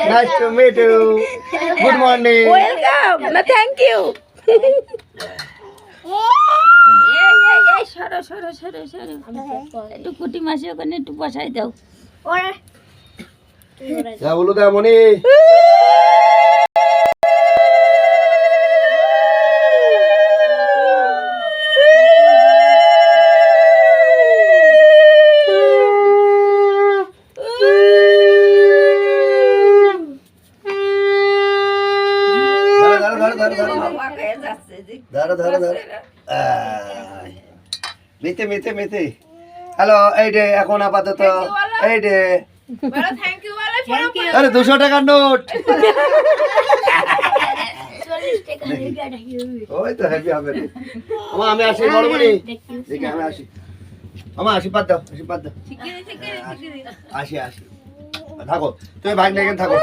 Nice to meet you. Good morning. Welcome না thank you সরো সরো সরো সরো একটু কুটি মাসি ওখানে একটু বসাই দাও যা বলো দা মনি। মিথে মিথে মিথে হ্যালো এই রে এখন আপাতত এই রে আরে 200 টাকার নোট ওই তো হ্যাপি হবে আমি আসি বড় মনি দেখি আমি আসি আশীর্বাদ দাও আসি থাকো তুমি ভাই না এখানে থাকো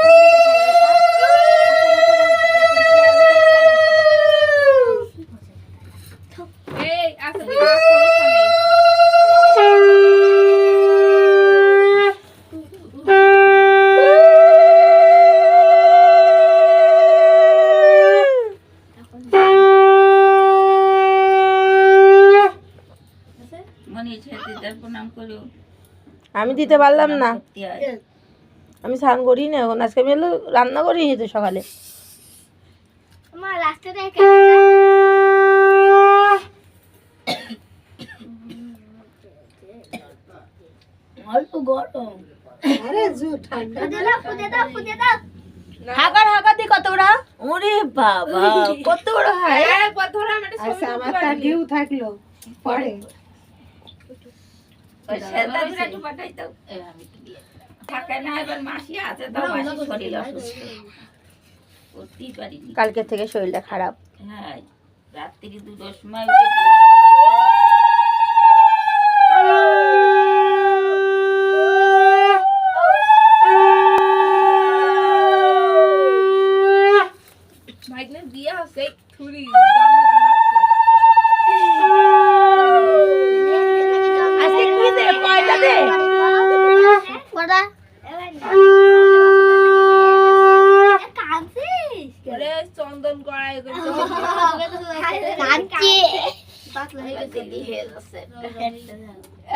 আমি দিতে পারলাম না আমি স্নান করি না এখন আজকে আমি হলো রান্না করি তো সকালে অল্প গরম হাগার দি কত বড় ওরে বাবা কত বড় হয় আচ্ছা আমার তা ডিউ থাকলো পরে কালকে থেকে শরীরটা খারাপ হ্যাঁ রাত্রি 2টার সময় বিয়ে হচ্ছে ছুরি চন্দন করা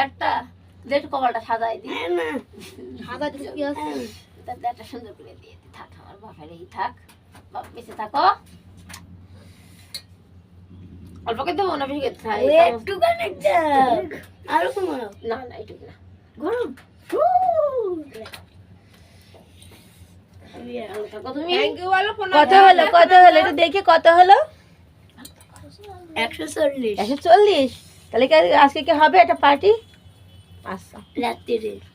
একটা যেটু কপালটা সাজাই দিই একটা সুন্দর করে দিয়ে থাক আমার বাপের এই থাক বাপ বেঁচে থাকো অল্প করে দেবো না বেশি করে একটু আরো কমানো না না একটু না গরম কত হলো একটু দেখি কত হলো 140 তাহলে কি আজকে কি হবে একটা পার্টি আচ্ছা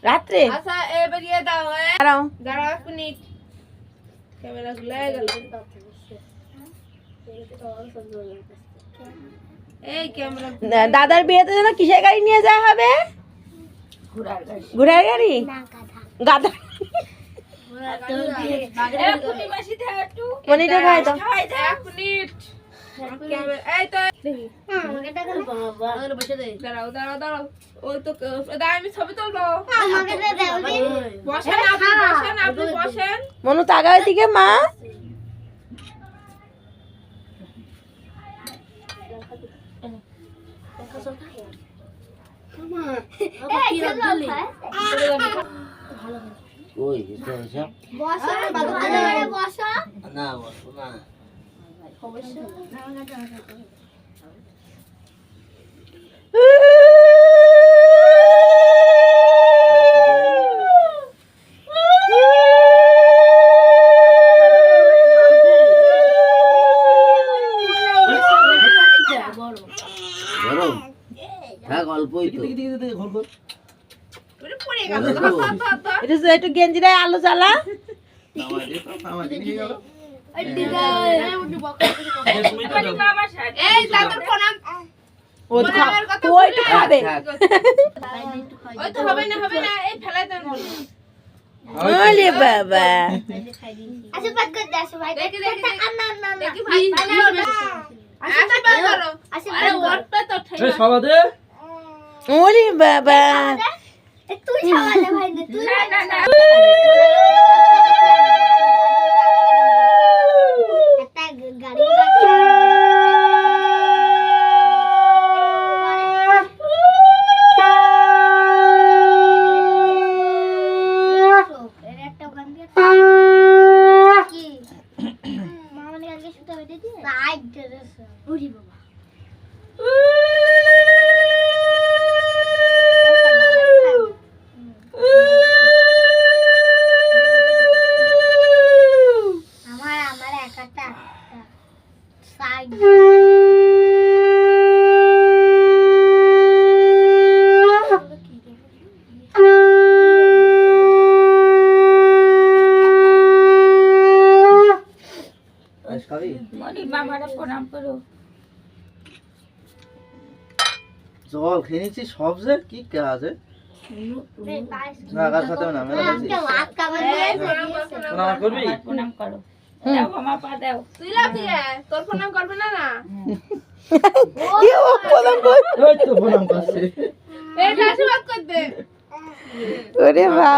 রাত্রে আচ্ছা এবার দিয়ে দাও দাঁড়াও 1 মিনিট ক্যামেরা ঘুরে গেল এই ক্যামেরা দাদার বিয়েতে যেন কিসের গাড়ি নিয়ে যাওয়া হবে ঘোড়ার গাড়ি গাধা মনিটা খাই দাও 1 মিনিট এই তো দাঁড়াও ওই তো আমি ছবি তুলবো বসেন আপনি বসেন মনু তাকাও দিকে মা ওই এটা না বসো না গরম থাক অল্পই তো এটা একটু গেঞ্জিরা আলো জ্বালা খাবে বাবা ওরে বাবা তুই ছাওয়ালে ভাই তুই না জল খেয়ে নিচ্ছি সব যে কি কাজ না কার সাথে না মেলা দিছি প্রণাম করবি তুই লাফিয়ে তোর প্রণাম করবে না না কি ও প্রণাম কর ওই তো প্রণাম করছি এটা আশীর্বাদ করতে ওরে বাবা